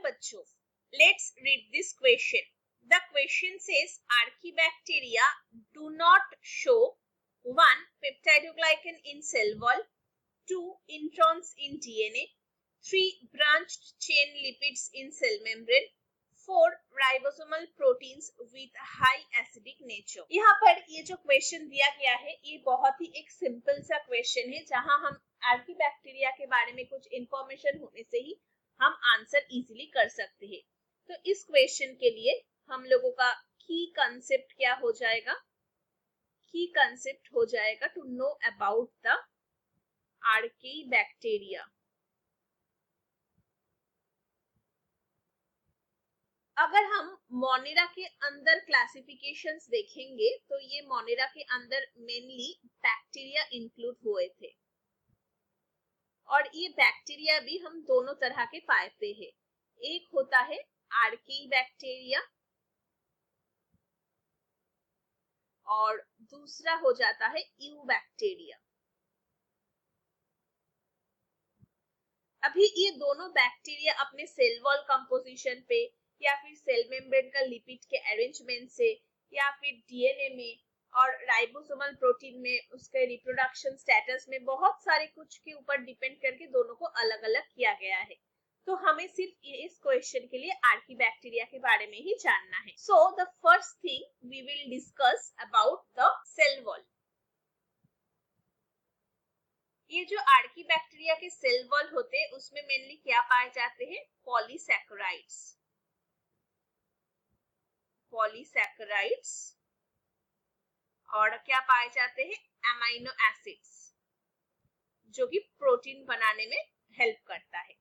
बच्चों, let's read this question. The question says archibacteria do not show 1. peptidoglycan in cell wall, 2. introns in DNA, 3. branched chain lipids in cell membrane, 4. ribosomal proteins with high acidic nature. यहाँ पर ये जो question दिया गया है ये बहुत ही एक सिंपल सा क्वेश्चन है जहां हम आर्कीबैक्टीरिया के बारे में कुछ इंफॉर्मेशन होने से ही हम आंसर इजीली कर सकते हैं। तो इस क्वेश्चन के लिए हम लोगों का की कंसेप्ट क्या हो जाएगा? की कंसेप्ट हो जाएगा to know about the archaebacteria. अगर हम मोनेरा के अंदर क्लासिफिकेशंस देखेंगे तो ये मोनेरा के अंदर मेनली बैक्टीरिया इंक्लूड हुए थे और ये बैक्टीरिया भी हम दोनों तरह के पाते हैं। एक होता है आर्कीबैक्टीरिया और दूसरा हो जाता है यूबैक्टीरिया। अभी ये दोनों बैक्टीरिया अपने सेल वॉल कंपोजिशन पे या फिर सेल मेम्ब्रेन का लिपिड के अरेंजमेंट से या फिर डीएनए में और राइबोसोमल प्रोटीन में उसके रिप्रोडक्शन स्टेटस में बहुत सारे कुछ के ऊपर डिपेंड करके दोनों को अलग अलग किया गया है। तो हमें सिर्फ इस क्वेश्चन के लिए आर्कीबैक्टीरिया के बारे में ही जानना है। So the first thing we will discuss about the cell wall. ये जो आर्कीबैक्टीरिया के सेल वॉल होते हैं उसमें मेनली क्या पाए जाते हैं? पॉलीसैकेराइड्स और क्या पाए जाते हैं? अमीनो एसिड्स जो कि प्रोटीन बनाने में हेल्प करता है।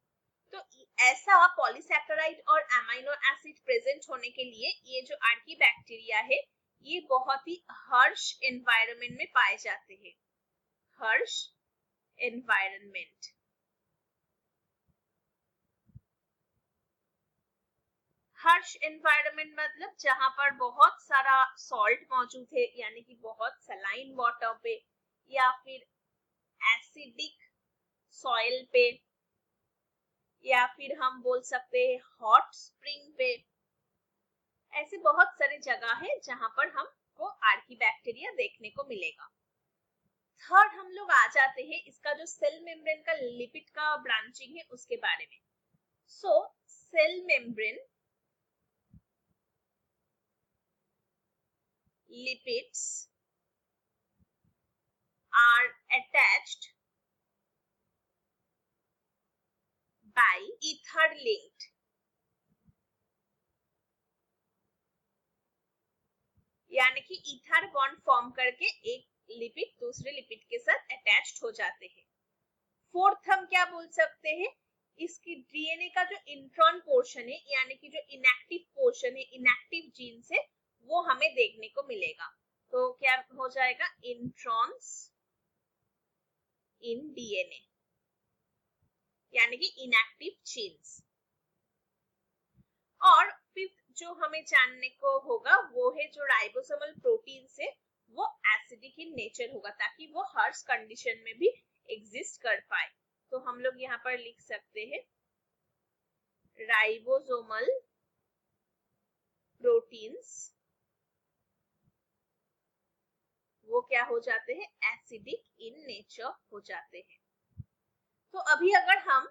तो ऐसा पॉलीसैकेराइड और अमीनो एसिड प्रेजेंट होने के लिए ये जो आर्कीबैक्टीरिया है ये बहुत ही हार्श एनवायरनमेंट में पाए जाते हैं। हार्श एनवायरनमेंट, हार्श एनवायरनमेंट मतलब जहां पर बहुत सारा सॉल्ट मौजूद है यानी कि बहुत सलाइन वाटर पे या फिर एसिडिक सॉइल पे या फिर हम बोल सकते हैं हॉट स्प्रिंग पे। ऐसे बहुत सारे जगह है जहां पर हमको आर्कीबैक्टीरिया देखने को मिलेगा। थर्ड हम लोग आ जाते हैं इसका जो सेल मेम्ब्रेन का लिपिड का ब्रांचिंग है उसके बारे में। So cell membrane lipids are attached by ether linked यानी कि ईथर बॉन्ड फॉर्म करके एक लिपिड दूसरे लिपिड के साथ अटैच्ड हो जाते हैं। फोर्थ हम क्या बोल सकते हैं? इसकी डीएनए का जो इंट्रॉन पोर्शन है यानी कि जो इनएक्टिव पोर्शन है, इनएक्टिव जीन्स है वो हमें देखने को मिलेगा। तो क्या हो जाएगा? इंट्रॉन्स इन डीएनए यानी कि इनएक्टिव जीन्स। और फिफ्थ जो हमें जानने को होगा वो है जो राइबोसोमल प्रोटीन से वो एसिडिक इन नेचर होगा ताकि वो हार्श कंडीशन में भी एग्जिस्ट कर पाए। तो हम लोग यहाँ पर लिख सकते हैं राइबोसोमल प्रोटीन्स वो क्या हो जाते हैं? एसिडिक इन नेचर हो जाते हैं। तो अभी अगर हम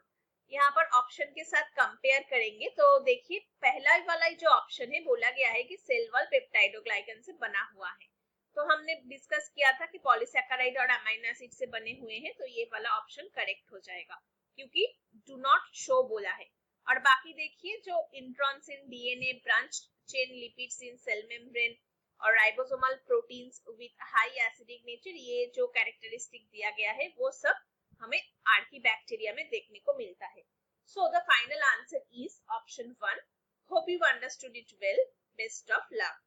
यहाँ पर ऑप्शन के साथ कंपेयर करेंगे तो देखिए पहला वाला जो ऑप्शन है बोला गया है कि सेल वॉल पेप्टाइडोग्लाइकन से बना हुआ है। तो हमने डिस्कस किया था कि पॉलीसैकेराइड और अमीनो एसिड से बने हुए हैं तो ये वाला ऑप्शन करेक्ट हो जाएगा क्योंकि डू नॉट शो बोला है। और बाकी देखिए जो introns in DNA, branch chain lipids in cell membrane और ribosomal proteins with high acidic nature ये जो कैरेक्टरिस्टिक दिया गया है वो सब हमें आर्कीबैक्टीरिया में देखने को मिलता है। So the final answer is option 1। Hope you understood it well. Best of luck.